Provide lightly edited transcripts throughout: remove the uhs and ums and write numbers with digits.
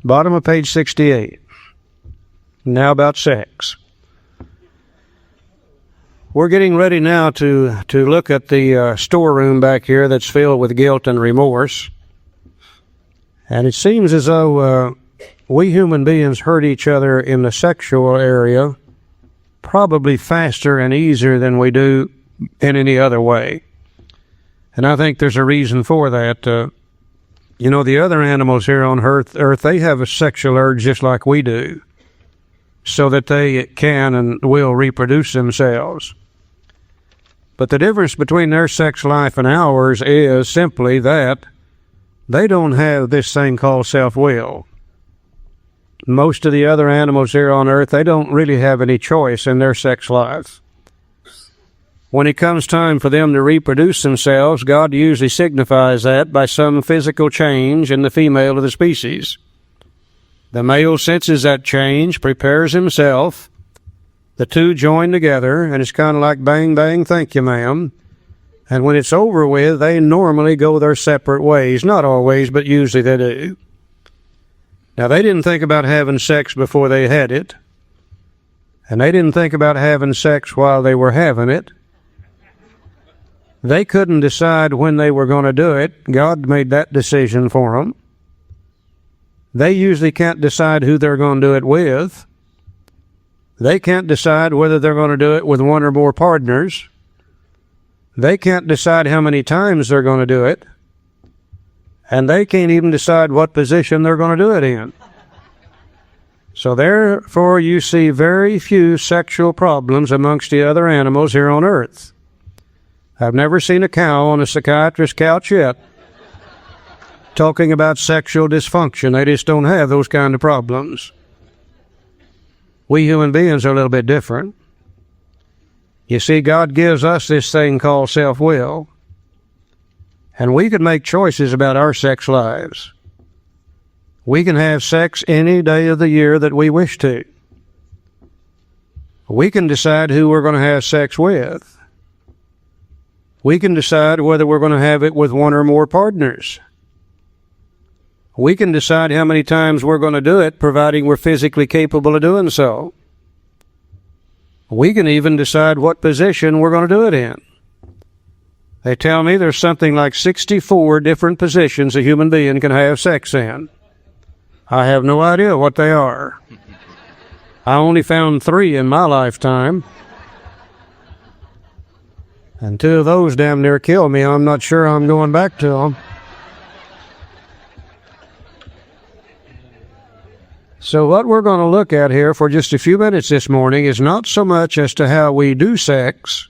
Bottom of page 68. Now about sex. We're getting ready now to look at the storeroom back here that's filled with guilt and remorse. And it seems as though we human beings hurt each other in the sexual area probably faster and easier than we do in any other way. And I think there's a reason for that. The other animals here on Earth, they have a sexual urge just like we do, so that they can and will reproduce themselves. But the difference between their sex life and ours is simply that they don't have this thing called self-will. Most of the other animals here on Earth, they don't really have any choice in their sex life. When it comes time for them to reproduce themselves, God usually signifies that by some physical change in the female of the species. The male senses that change, prepares himself. The two join together, and it's kind of like bang, bang, thank you, ma'am. And when it's over with, they normally go their separate ways. Not always, but usually they do. Now, they didn't think about having sex before they had it. And they didn't think about having sex while they were having it. They couldn't decide when they were going to do it. God made that decision for them. They usually can't decide who they're going to do it with. They can't decide whether they're going to do it with one or more partners. They can't decide how many times they're going to do it. And they can't even decide what position they're going to do it in. So therefore, you see very few sexual problems amongst the other animals here on Earth. I've never seen a cow on a psychiatrist's couch yet talking about sexual dysfunction. They just don't have those kind of problems. We human beings are a little bit different. You see, God gives us this thing called self-will, and we can make choices about our sex lives. We can have sex any day of the year that we wish to. We can decide who we're going to have sex with. We can decide whether we're going to have it with one or more partners. We can decide how many times we're going to do it, providing we're physically capable of doing so. We can even decide what position we're going to do it in. They tell me there's something like 64 different positions a human being can have sex in. I have no idea what they are. I only found 3 in my lifetime. And 2 of those damn near killed me. I'm not sure I'm going back to them. So what we're going to look at here for just a few minutes this morning is not so much as to how we do sex,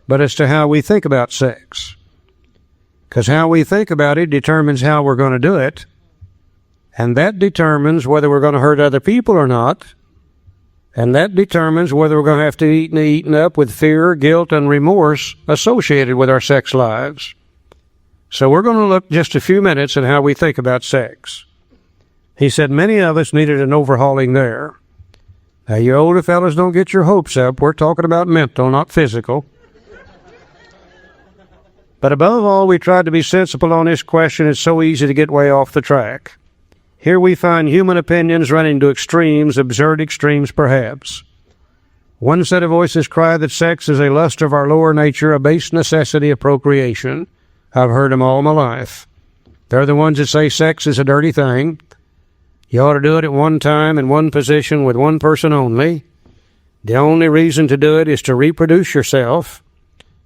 but as to how we think about sex. Because how we think about it determines how we're going to do it, and that determines whether we're going to hurt other people or not, and that determines whether we're going to have to be eaten up with fear, guilt, and remorse associated with our sex lives. So we're going to look just a few minutes at how we think about sex. He said many of us needed an overhauling there. Now, you older fellas, don't get your hopes up. We're talking about mental, not physical. But above all, we tried to be sensible on this question. It's so easy to get way off the track. Here we find human opinions running to extremes, absurd extremes perhaps. One set of voices cry that sex is a lust of our lower nature, a base necessity of procreation. I've heard them all my life. They're the ones that say sex is a dirty thing. You ought to do it at one time, in one position, with one person only. The only reason to do it is to reproduce yourself.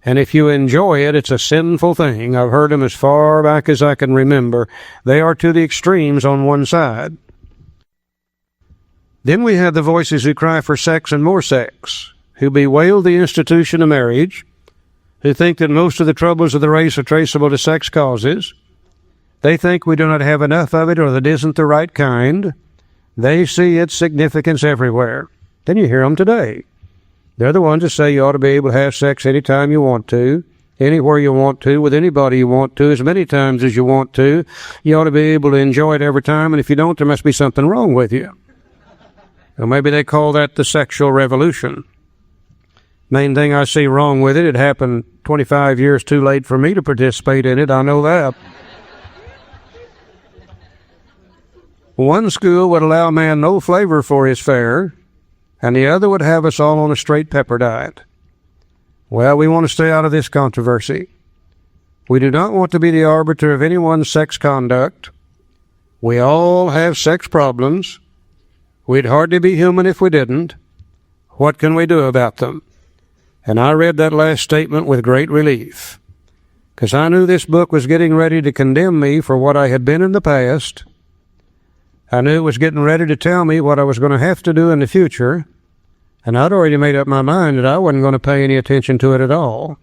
And if you enjoy it, it's a sinful thing. I've heard them as far back as I can remember. They are to the extremes on one side. Then we have the voices who cry for sex and more sex, who bewail the institution of marriage, who think that most of the troubles of the race are traceable to sex causes. They think we do not have enough of it or that it isn't the right kind. They see its significance everywhere. Then you hear them today. They're the ones that say you ought to be able to have sex anytime you want to, anywhere you want to, with anybody you want to, as many times as you want to. You ought to be able to enjoy it every time, and if you don't, there must be something wrong with you. Or maybe they call that the sexual revolution. Main thing I see wrong with it, it happened 25 years too late for me to participate in it. I know that. One school would allow man no flavor for his fare, and the other would have us all on a straight pepper diet. Well, we want to stay out of this controversy. We do not want to be the arbiter of anyone's sex conduct. We all have sex problems. We'd hardly be human if we didn't. What can we do about them? And I read that last statement with great relief, because I knew this book was getting ready to condemn me for what I had been in the past. I knew it was getting ready to tell me what I was going to have to do in the future, and I'd already made up my mind that I wasn't going to pay any attention to it at all.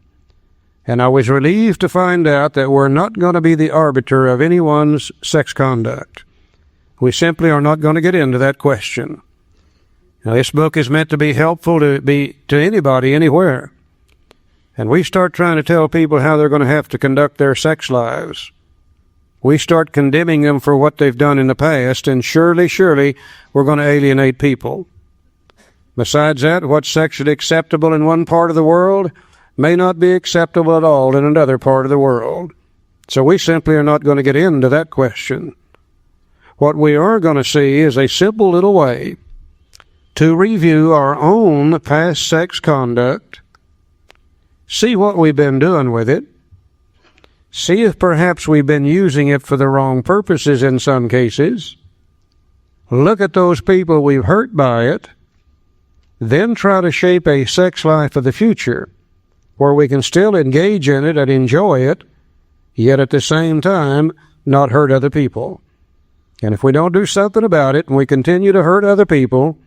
And I was relieved to find out that we're not going to be the arbiter of anyone's sex conduct. We simply are not going to get into that question. Now, this book is meant to be helpful to anybody, anywhere. And we start trying to tell people how they're going to have to conduct their sex lives. We start condemning them for what they've done in the past, and surely, we're going to alienate people. Besides that, what's sexually acceptable in one part of the world may not be acceptable at all in another part of the world. So we simply are not going to get into that question. What we are going to see is a simple little way to review our own past sex conduct, see what we've been doing with it, see if perhaps we've been using it for the wrong purposes in some cases, look at those people we've hurt by it, then try to shape a sex life of the future where we can still engage in it and enjoy it, yet at the same time not hurt other people. And if we don't do something about it and we continue to hurt other people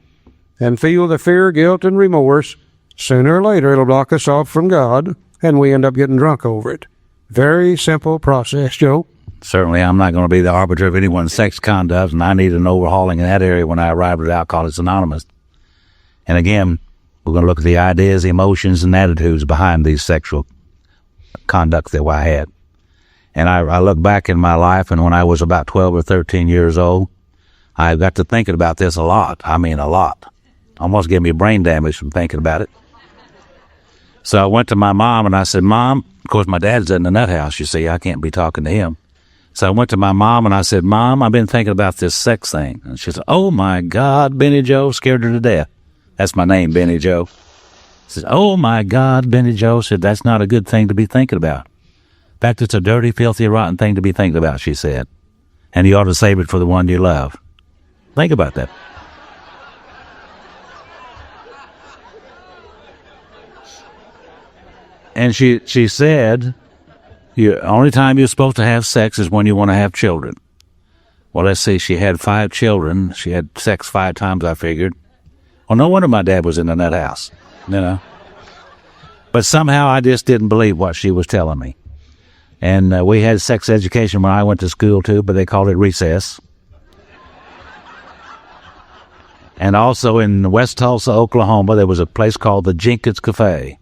and feel the fear, guilt, and remorse, sooner or later it'll block us off from God and we end up getting drunk over it. Very simple process, Joe. Certainly, I'm not going to be the arbiter of anyone's sex conduct, and I need an overhauling in that area when I arrived at Alcoholics Anonymous. And again, we're going to look at the ideas, emotions, and attitudes behind these sexual conducts that I had. And I look back in my life, and when I was about 12 or 13 years old, I got to thinking about this a lot. I mean, a lot. Almost gave me brain damage from thinking about it. So I went to my mom, and I said, Mom, of course, my dad's in the nut house, you see. I can't be talking to him. So I went to my mom, and I said, Mom, I've been thinking about this sex thing. And she said, oh, my God, Benny Joe, scared her to death. That's my name, Benny Joe. She said, oh, my God, Benny Joe. Said, that's not a good thing to be thinking about. In fact, it's a dirty, filthy, rotten thing to be thinking about, she said. And you ought to save it for the one you love. Think about that. And she said, the only time you're supposed to have sex is when you want to have children. Well, let's see, she had 5 children. She had sex 5 times, I figured. Well, no wonder my dad was in the nut house, you know. But somehow I just didn't believe what she was telling me. And we had sex education when I went to school, too, but they called it recess. And also in West Tulsa, Oklahoma, there was a place called the Jenkins Cafe.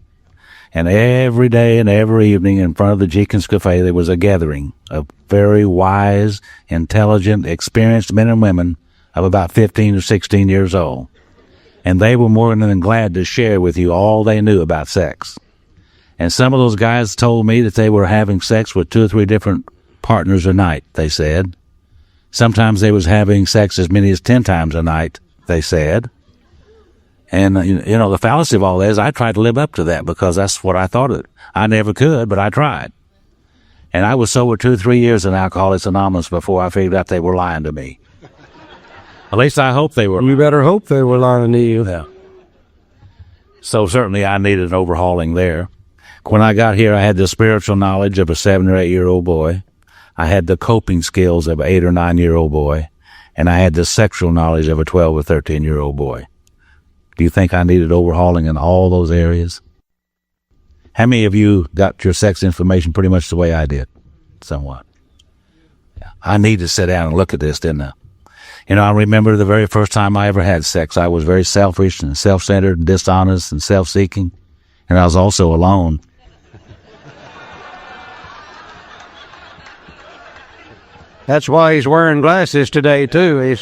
And every day and every evening in front of the Jenkins Cafe, there was a gathering of very wise, intelligent, experienced men and women of about 15 or 16 years old. And they were more than glad to share with you all they knew about sex. And some of those guys told me that they were having sex with 2 or 3 different partners a night, they said. Sometimes they was having sex as many as 10 times a night, they said. And, you know, the fallacy of all that is I tried to live up to that because that's what I thought it. I never could, but I tried. And I was sober 2 or 3 years in Alcoholics Anonymous before I figured out they were lying to me. At least I hope they were. We better hope they were lying to you. Yeah. So certainly I needed an overhauling there. When I got here, I had the spiritual knowledge of a 7 or 8 year old boy. I had the coping skills of an 8 or 9 year old boy. And I had the sexual knowledge of a 12 or 13 year old boy. Do you think I needed overhauling in all those areas? How many of you got your sex information pretty much the way I did? Somewhat. Yeah. I need to sit down and look at this, didn't I? You know, I remember the very first time I ever had sex, I was very selfish and self-centered and dishonest and self-seeking, and I was also alone. That's why he's wearing glasses today, too.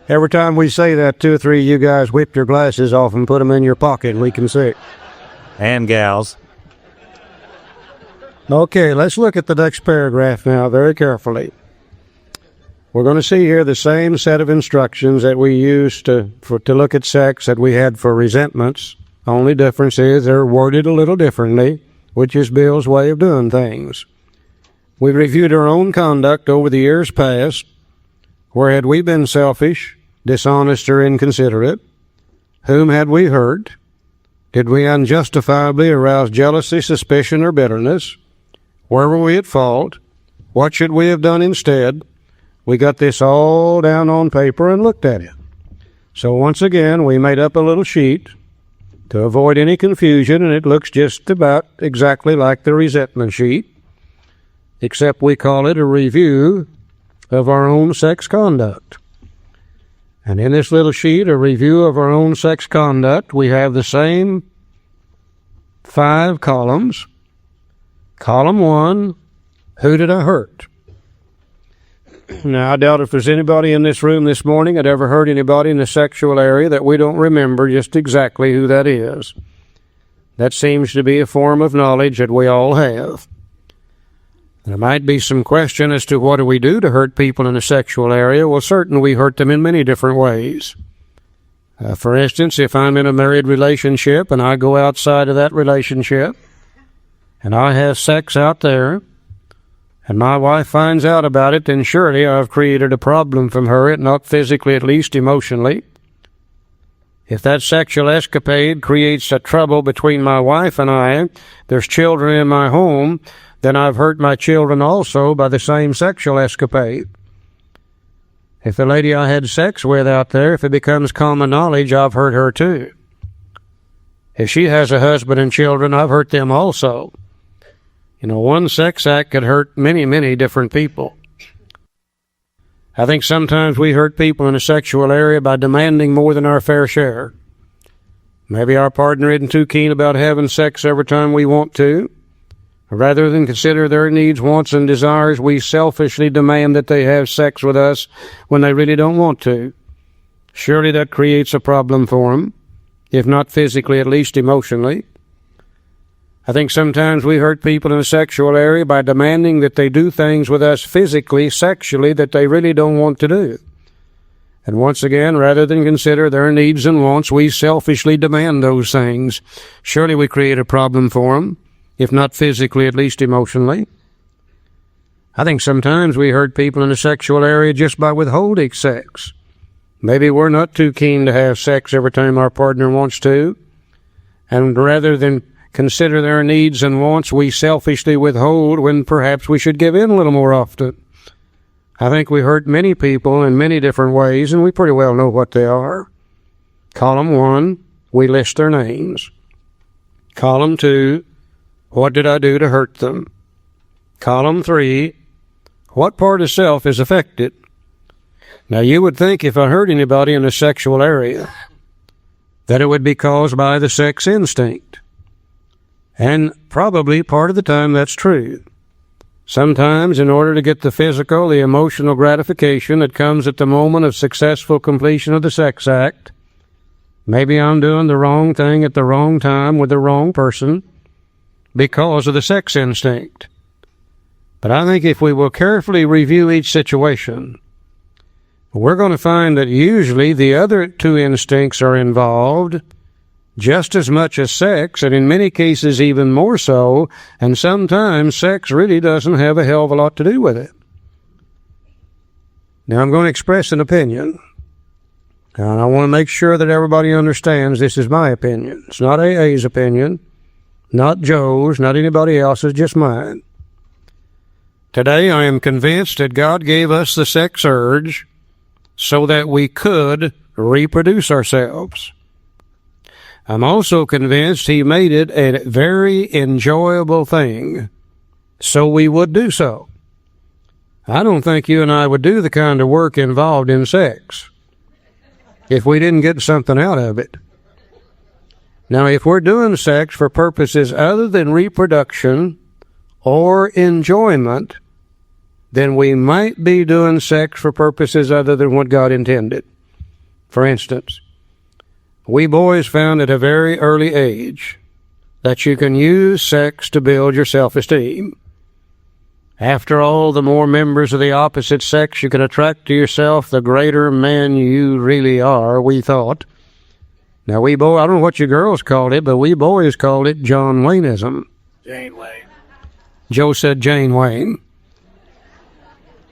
Every time we say that, 2 or 3 of you guys whip your glasses off and put them in your pocket, and we can see it. and gals. Okay, let's look at the next paragraph now very carefully. We're going to see here the same set of instructions that we used to look at sex that we had for resentments. Only difference is they're worded a little differently, which is Bill's way of doing things. We reviewed our own conduct over the years past. Where had we been selfish, dishonest, or inconsiderate? Whom had we hurt? Did we unjustifiably arouse jealousy, suspicion, or bitterness? Where were we at fault? What should we have done instead? We got this all down on paper and looked at it. So once again, we made up a little sheet to avoid any confusion, and it looks just about exactly like the resentment sheet, except we call it a review of our own sex conduct. And in this little sheet, a review of our own sex conduct, we have the same 5 columns. Column 1, who did I hurt? Now, I doubt if there's anybody in this room this morning that ever hurt anybody in the sexual area that we don't remember just exactly who that is. That seems to be a form of knowledge that we all have. There might be some question as to what do we do to hurt people in the sexual area. Well, certainly we hurt them in many different ways. For instance, if I'm in a married relationship and I go outside of that relationship and I have sex out there, and my wife finds out about it, then surely I've created a problem from her, not physically, at least emotionally. If that sexual escapade creates a trouble between my wife and I, there's children in my home, then I've hurt my children also by the same sexual escapade. If the lady I had sex with out there, if it becomes common knowledge, I've hurt her too. If she has a husband and children, I've hurt them also. You know, one sex act could hurt many, many different people. I think sometimes we hurt people in the sexual area by demanding more than our fair share. Maybe our partner isn't too keen about having sex every time we want to. Rather than consider their needs, wants, and desires, we selfishly demand that they have sex with us when they really don't want to. Surely that creates a problem for them, if not physically, at least emotionally. I think sometimes we hurt people in the sexual area by demanding that they do things with us physically, sexually, that they really don't want to do. And once again, rather than consider their needs and wants, we selfishly demand those things. Surely we create a problem for them, if not physically, at least emotionally. I think sometimes we hurt people in the sexual area just by withholding sex. Maybe we're not too keen to have sex every time our partner wants to, and rather than consider their needs and wants, we selfishly withhold when perhaps we should give in a little more often. I think we hurt many people in many different ways, and we pretty well know what they are. Column 1, we list their names. Column 2, what did I do to hurt them? Column 3, what part of self is affected? Now, you would think if I hurt anybody in the sexual area, that it would be caused by the sex instinct. And probably part of the time that's true. Sometimes, in order to get the physical, the emotional gratification that comes at the moment of successful completion of the sex act, maybe I'm doing the wrong thing at the wrong time with the wrong person because of the sex instinct. But I think if we will carefully review each situation, we're going to find that usually the other 2 instincts are involved just as much as sex, and in many cases even more so, and sometimes sex really doesn't have a hell of a lot to do with it. Now, I'm going to express an opinion, and I want to make sure that everybody understands this is my opinion. It's not AA's opinion, not Joe's, not anybody else's, just mine. Today, I am convinced that God gave us the sex urge so that we could reproduce ourselves. I'm also convinced He made it a very enjoyable thing, so we would do so. I don't think you and I would do the kind of work involved in sex if we didn't get something out of it. Now, if we're doing sex for purposes other than reproduction or enjoyment, then we might be doing sex for purposes other than what God intended. For instance, we boys found at a very early age that you can use sex to build your self-esteem. After all, the more members of the opposite sex you can attract to yourself, the greater man you really are, we thought. Now, I don't know what you girls called it, but we boys called it John Wayneism. Jane Wayne. Joe said Jane Wayne.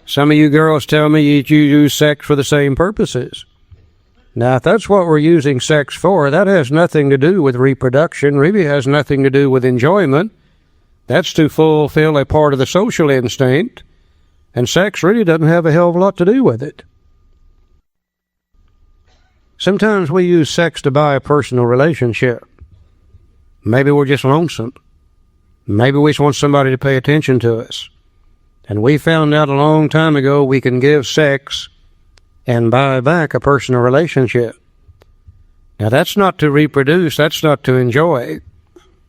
Some of you girls tell me you use sex for the same purposes. Now, if that's what we're using sex for, that has nothing to do with reproduction, really has nothing to do with enjoyment. That's to fulfill a part of the social instinct, and sex really doesn't have a hell of a lot to do with it. Sometimes we use sex to buy a personal relationship. Maybe we're just lonesome. Maybe we just want somebody to pay attention to us. And we found out a long time ago we can give sex and buy back a personal relationship. Now, that's not to reproduce, that's not to enjoy.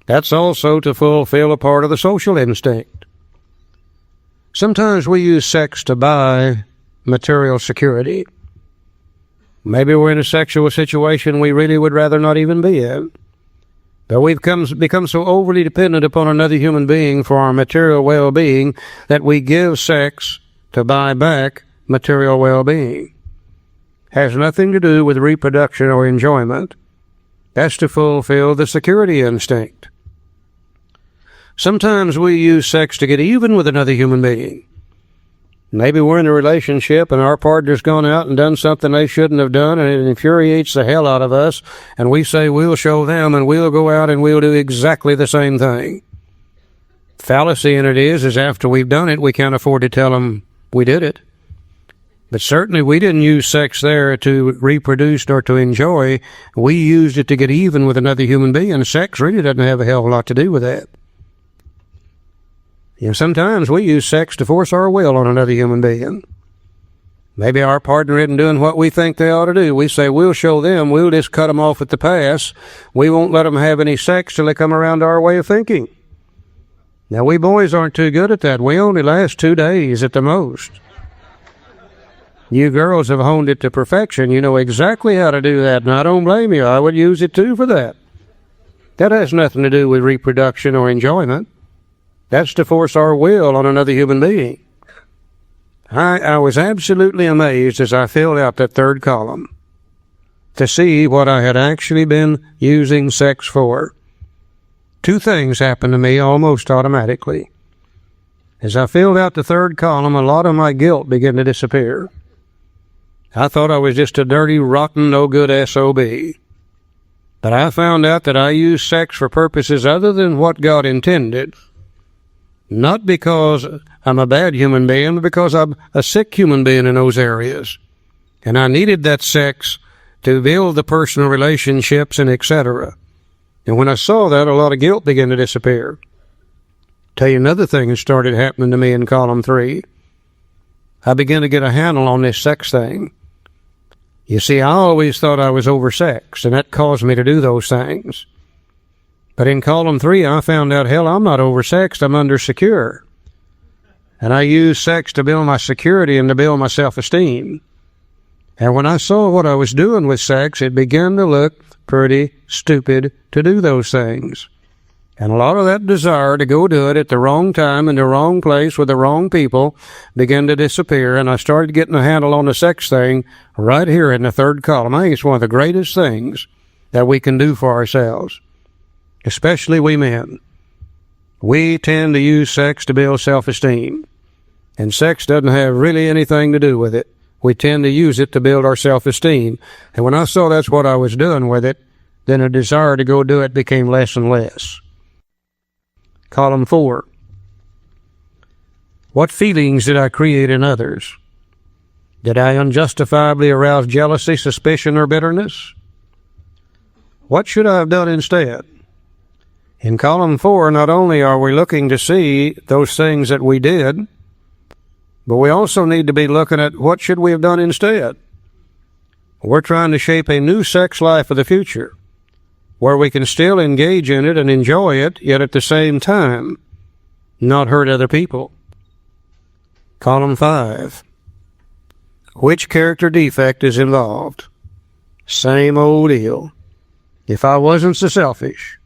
That's also to fulfill a part of the social instinct. Sometimes we use sex to buy material security. Maybe we're in a sexual situation we really would rather not even be in. But we've become so overly dependent upon another human being for our material well-being that we give sex to buy back material well-being. Has nothing to do with reproduction or enjoyment. That's to fulfill the security instinct. Sometimes we use sex to get even with another human being. Maybe we're in a relationship and our partner's gone out and done something they shouldn't have done, and it infuriates the hell out of us, and we say we'll show them and we'll go out and we'll do exactly the same thing. Fallacy in it is after we've done it, we can't afford to tell them we did it. But certainly we didn't use sex there to reproduce nor to enjoy. We used it to get even with another human being. Sex really doesn't have a hell of a lot to do with that. You know, sometimes we use sex to force our will on another human being. Maybe our partner isn't doing what we think they ought to do. We say, we'll show them, we'll just cut them off at the pass. We won't let them have any sex till they come around our way of thinking. Now, we boys aren't too good at that. We only last 2 days at the most. You girls have honed it to perfection. You know exactly how to do that, and I don't blame you. I would use it too for that. That has nothing to do with reproduction or enjoyment. That's to force our will on another human being. I was absolutely amazed as I filled out that third column to see what I had actually been using sex for. 2 things happened to me almost automatically. As I filled out the third column, a lot of my guilt began to disappear. I thought I was just a dirty, rotten, no-good SOB. But I found out that I used sex for purposes other than what God intended. Not because I'm a bad human being, but because I'm a sick human being in those areas. And I needed that sex to build the personal relationships and etc. And when I saw that, a lot of guilt began to disappear. Tell you another thing that started happening to me in column 3. I began to get a handle on this sex thing. You see, I always thought I was oversexed, and that caused me to do those things. But in column 3, I found out, hell, I'm not oversexed, I'm undersecure. And I use sex to build my security and to build my self-esteem. And when I saw what I was doing with sex, it began to look pretty stupid to do those things. And a lot of that desire to go do it at the wrong time in the wrong place with the wrong people began to disappear, and I started getting a handle on the sex thing right here in the third column. I think it's one of the greatest things that we can do for ourselves. Especially we men. We tend to use sex to build self-esteem. And sex doesn't have really anything to do with it. We tend to use it to build our self-esteem. And when I saw that's what I was doing with it, then a desire to go do it became less and less. Column 4. What feelings did I create in others? Did I unjustifiably arouse jealousy, suspicion, or bitterness? What should I have done instead? In column 4, not only are we looking to see those things that we did, but we also need to be looking at what should we have done instead. We're trying to shape a new sex life of the future, where we can still engage in it and enjoy it, yet at the same time, not hurt other people. Column 5. Which character defect is involved? Same old deal. If I wasn't so selfish,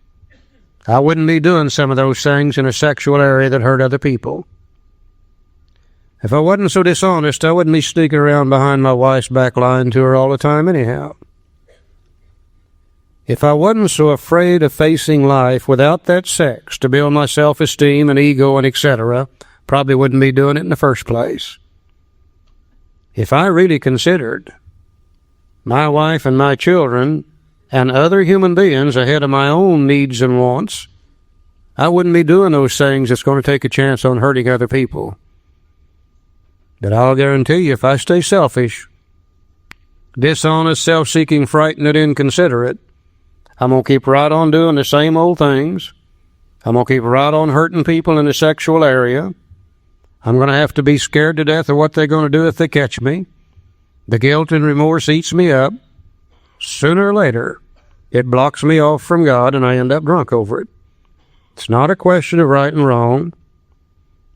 I wouldn't be doing some of those things in a sexual area that hurt other people. If I wasn't so dishonest, I wouldn't be sneaking around behind my wife's back lying to her all the time anyhow. If I wasn't so afraid of facing life without that sex to build my self-esteem and ego and etc., probably wouldn't be doing it in the first place. If I really considered my wife and my children and other human beings ahead of my own needs and wants, I wouldn't be doing those things that's going to take a chance on hurting other people. But I'll guarantee you, if I stay selfish, dishonest, self-seeking, frightened, and inconsiderate, I'm going to keep right on doing the same old things. I'm going to keep right on hurting people in the sexual area. I'm going to have to be scared to death of what they're going to do if they catch me. The guilt and remorse eats me up. Sooner or later, it blocks me off from God, and I end up drunk over it. It's not a question of right and wrong.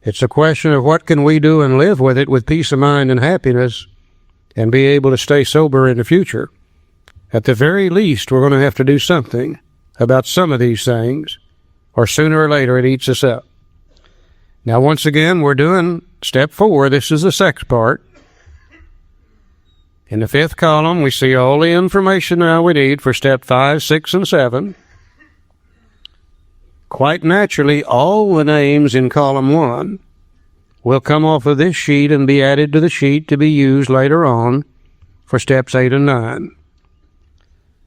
It's a question of what can we do and live with it with peace of mind and happiness and be able to stay sober in the future. At the very least, we're going to have to do something about some of these things, or sooner or later it eats us up. Now, once again, we're doing step 4. This is the sex part. In the 5th column, we see all the information now we need for step 5, 6, and 7. Quite naturally, all the names in column 1 will come off of this sheet and be added to the sheet to be used later on for steps 8 and 9.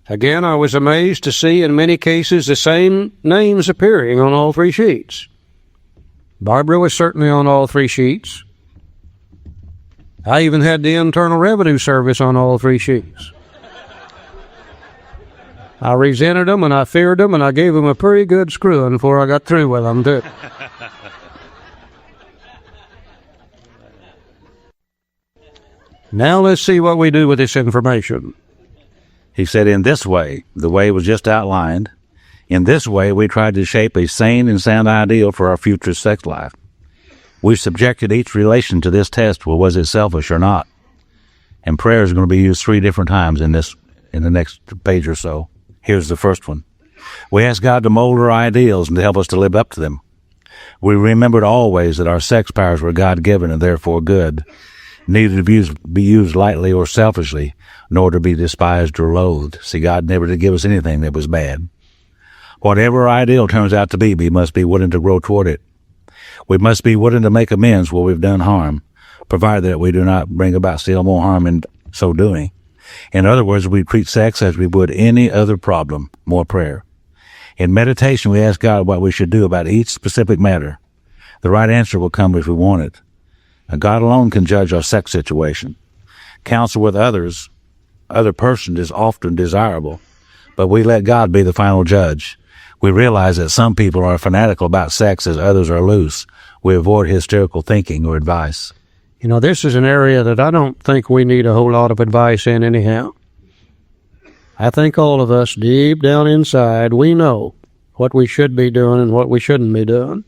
Again, I was amazed to see in many cases the same names appearing on all 3 sheets. Barbara was certainly on all 3 sheets. I even had the Internal Revenue Service on all 3 sheets. I resented them and I feared them, and I gave them a pretty good screwing before I got through with them, too. Now let's see what we do with this information. He said, in this way, the way was just outlined, in this way we tried to shape a sane and sound ideal for our future sex life. We subjected each relation to this test. Well, was it selfish or not? And prayer is going to be used 3 different times in the next page or so. Here's the first one. We asked God to mold our ideals and to help us to live up to them. We remembered always that our sex powers were God-given and therefore good, neither to be used lightly or selfishly, nor to be despised or loathed. See, God never did give us anything that was bad. Whatever our ideal turns out to be, we must be willing to grow toward it. We must be willing to make amends where we've done harm, provided that we do not bring about still more harm in so doing. In other words, we treat sex as we would any other problem, more prayer. In meditation, we ask God what we should do about each specific matter. The right answer will come if we want it. Now, God alone can judge our sex situation. Counsel with other persons is often desirable, but we let God be the final judge. We realize that some people are fanatical about sex as others are loose. We avoid hysterical thinking or advice. You know, this is an area that I don't think we need a whole lot of advice in anyhow. I think all of us, deep down inside, we know what we should be doing and what we shouldn't be doing.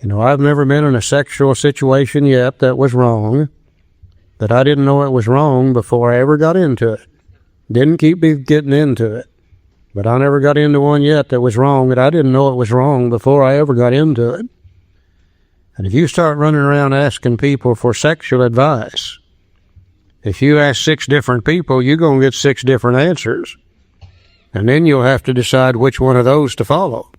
You know, I've never been in a sexual situation yet that was wrong, that I didn't know it was wrong before I ever got into it. Didn't keep me getting into it. But I never got into one yet that was wrong that I didn't know it was wrong before I ever got into it. And if you start running around asking people for sexual advice, if you ask 6 different people, you're going to get 6 different answers. And then you'll have to decide which one of those to follow.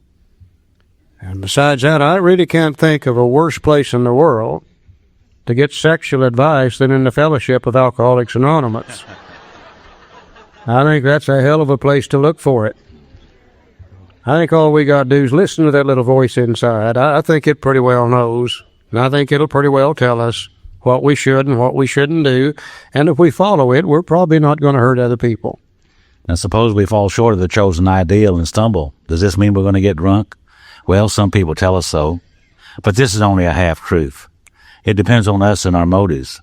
And besides that, I really can't think of a worse place in the world to get sexual advice than in the Fellowship of Alcoholics Anonymous. I think that's a hell of a place to look for it. I think all we got to do is listen to that little voice inside. I think it pretty well knows, and I think it'll pretty well tell us what we should and what we shouldn't do, and if we follow it, we're probably not going to hurt other people. Now, suppose we fall short of the chosen ideal and stumble. Does this mean we're going to get drunk? Well, some people tell us so, but this is only a half-truth. It depends on us and our motives.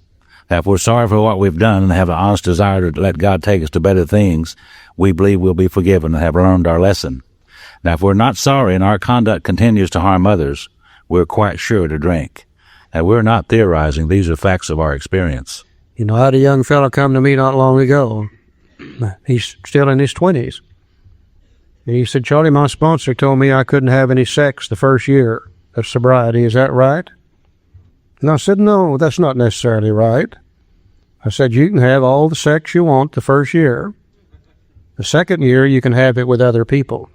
Now, if we're sorry for what we've done and have an honest desire to let God take us to better things, we believe we'll be forgiven and have learned our lesson. Now, if we're not sorry and our conduct continues to harm others, we're quite sure to drink. Now, we're not theorizing. These are facts of our experience. You know, I had a young fellow come to me not long ago. He's still in his 20s. He said, Charlie, my sponsor told me I couldn't have any sex the first year of sobriety. Is that right? And I said, no, that's not necessarily right. I said, you can have all the sex you want the first year. The second year, you can have it with other people.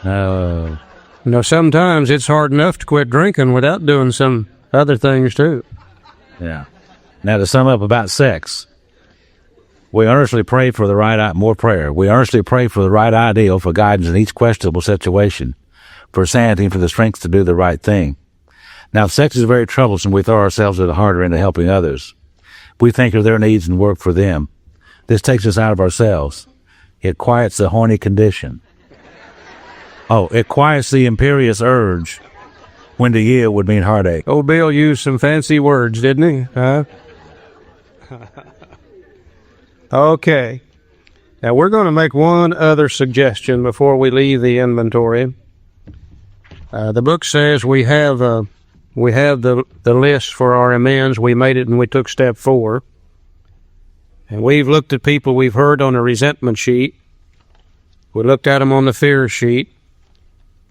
No. You know, sometimes it's hard enough to quit drinking without doing some other things too. Yeah. Now, to sum up about sex, we earnestly pray for the right, more prayer. We earnestly pray for the right ideal, for guidance in each questionable situation, for sanity and for the strength to do the right thing. Now, if sex is very troublesome, we throw ourselves at the harder into helping others. We think of their needs and work for them. This takes us out of ourselves. It quiets the horny condition. Oh, it quiets the imperious urge when to yield would mean heartache. Old Bill used some fancy words, didn't he? Huh? Okay. Now, we're going to make one other suggestion before we leave the inventory. The book says we have the list for our amends. We made it and we took step 4. And we've looked at people we've heard on a resentment sheet. We looked at them on the fear sheet.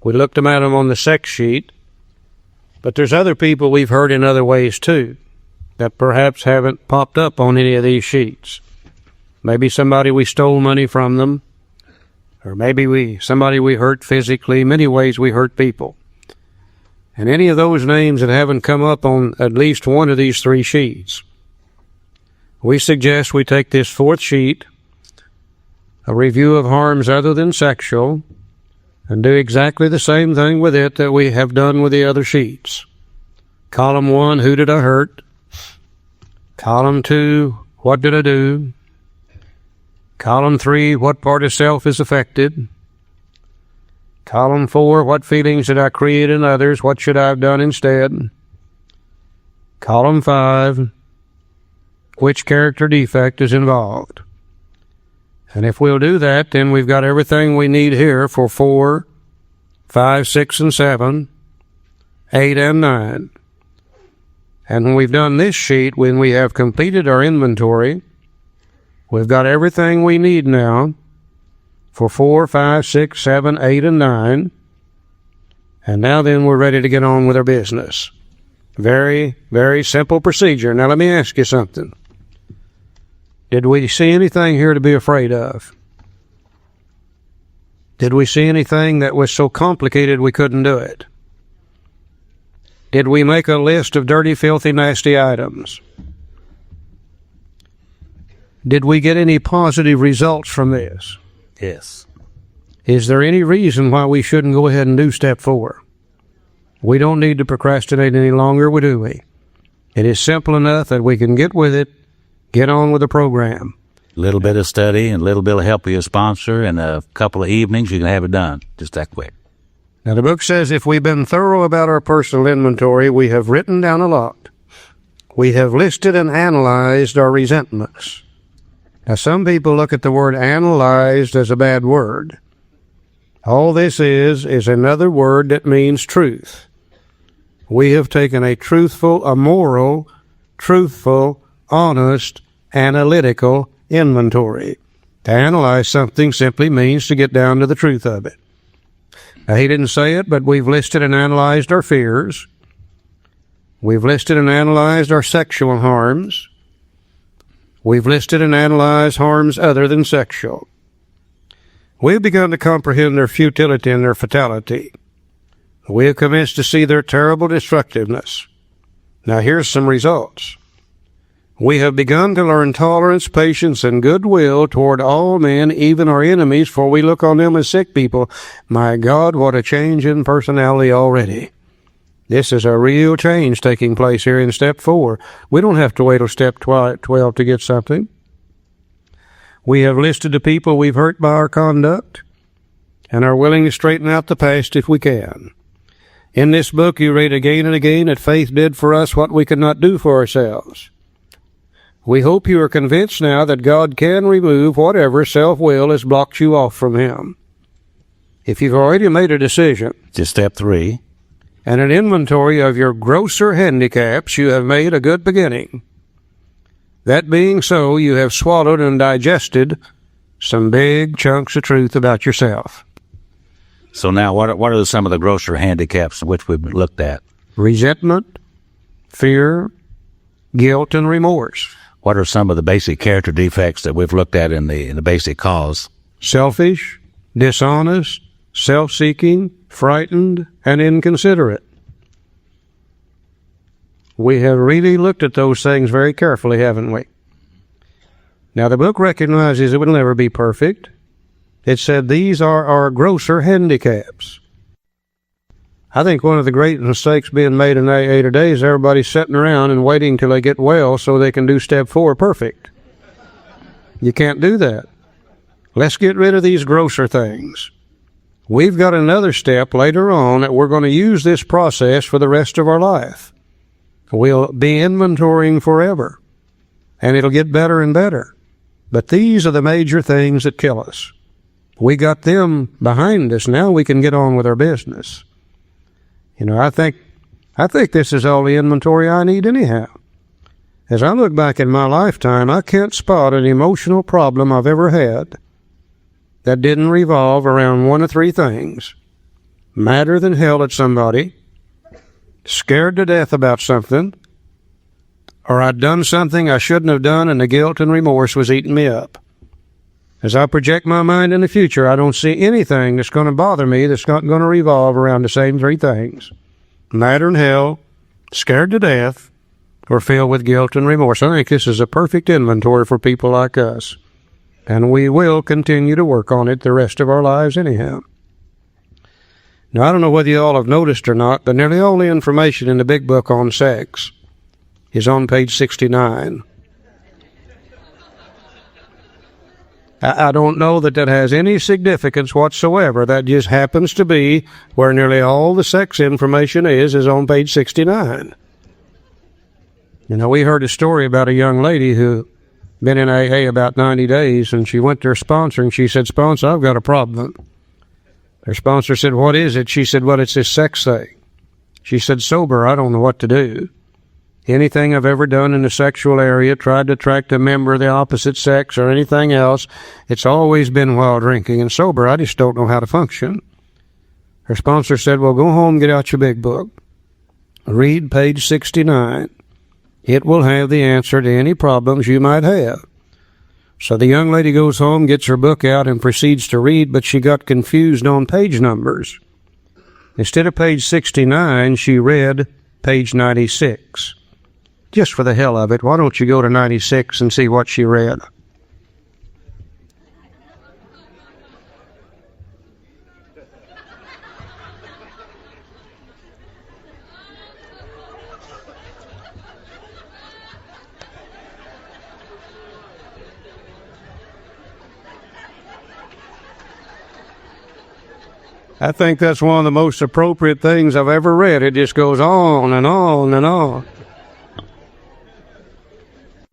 We looked at them on the sex sheet. But there's other people we've heard in other ways too that perhaps haven't popped up on any of these sheets. Maybe somebody we stole money from them, or maybe somebody we hurt physically. Many ways we hurt people. And any of those names that haven't come up on at least one of these 3 sheets, we suggest we take this 4th sheet, a review of harms other than sexual, and do exactly the same thing with it that we have done with the other sheets. Column 1, who did I hurt? Column 2, what did I do? Column 3, what part of self is affected? Column 4, what feelings did I create in others? What should I have done instead? Column 5, which character defect is involved? And if we'll do that, then we've got everything we need here for 4, 5, 6, and 7, 8, and 9. And when we've done this sheet, when we have completed our inventory, we've got everything we need now for 4, 5, 6, 7, 8, and 9. And now then we're ready to get on with our business. Very, very simple procedure. Now let me ask you something. Did we see anything here to be afraid of? Did we see anything that was so complicated we couldn't do it? Did we make a list of dirty, filthy, nasty items? Did we get any positive results from this? Yes. Is there any reason why we shouldn't go ahead and do step 4? We don't need to procrastinate any longer, do we? It is simple enough that we can get with it, get on with the program. A little bit of study and a little bit of help with your sponsor and a couple of evenings, you can have it done. Just that quick. Now, the book says if we've been thorough about our personal inventory, we have written down a lot. We have listed and analyzed our resentments. Now, some people look at the word analyzed as a bad word. All this is another word that means truth. We have taken a truthful, a moral, truthful, honest, analytical inventory. To analyze something simply means to get down to the truth of it. Now, he didn't say it, but we've listed and analyzed our fears. We've listed and analyzed our sexual harms. We've listed and analyzed harms other than sexual. We've begun to comprehend their futility and their fatality. We have commenced to see their terrible destructiveness. Now here's some results. We have begun to learn tolerance, patience, and goodwill toward all men, even our enemies, for we look on them as sick people. My God, what a change in personality already. This is a real change taking place here in step 4. We don't have to wait till step 12 to get something. We have listed the people we've hurt by our conduct and are willing to straighten out the past if we can. In this book, you read again and again that faith did for us what we could not do for ourselves. We hope you are convinced now that God can remove whatever self-will has blocked you off from Him. If you've already made a decision, Just step 3. and an inventory of your grosser handicaps, you have made a good beginning. That being so, you have swallowed and digested some big chunks of truth about yourself. So now, what are some of the grosser handicaps which we've looked at? Resentment, fear, guilt, and remorse. What are some of the basic character defects that we've looked at in the basic cause? Selfish, dishonest, self-seeking, frightened, and inconsiderate. We have really looked at those things very carefully, haven't we? Now, the book recognizes it will never be perfect. It said these are our grosser handicaps. I think one of the great mistakes being made in AA today is everybody sitting around and waiting till they get well so they can do step 4 perfect. You can't do that. Let's get rid of these grosser things. We've got another step later on that we're going to use this process for the rest of our life. We'll be inventorying forever, and it'll get better and better. But these are the major things that kill us. We got them behind us. Now we can get on with our business. You know, I think this is all the inventory I need anyhow. As I look back in my lifetime, I can't spot an emotional problem I've ever had that didn't revolve around one of 3 things: madder than hell at somebody, scared to death about something, or I'd done something I shouldn't have done and the guilt and remorse was eating me up. As I project my mind in the future, I don't see anything that's going to bother me that's not going to revolve around the same 3 things: madder than hell, scared to death, or filled with guilt and remorse. I think this is a perfect inventory for people like us. And we will continue to work on it the rest of our lives anyhow. Now, I don't know whether you all have noticed or not, but nearly all the information in the big book on sex is on page 69. I don't know that has any significance whatsoever. That just happens to be where nearly all the sex information is on page 69. You know, we heard a story about a young lady who been in AA about 90 days, and she went to her sponsor, and she said, "Sponsor, I've got a problem." Her sponsor said, "What is it?" She said, "Well, it's this sex thing." She said, "Sober, I don't know what to do. Anything I've ever done in the sexual area, tried to attract a member of the opposite sex or anything else, it's always been while drinking, and sober, I just don't know how to function." Her sponsor said, "Well, go home, get out your big book. Read page 69. It will have the answer to any problems you might have." So the young lady goes home, gets her book out, and proceeds to read, but she got confused on page numbers. Instead of page 69, she read page 96. Just for the hell of it, why don't you go to 96 and see what she read? I think that's one of the most appropriate things I've ever read. It just goes on and on and on.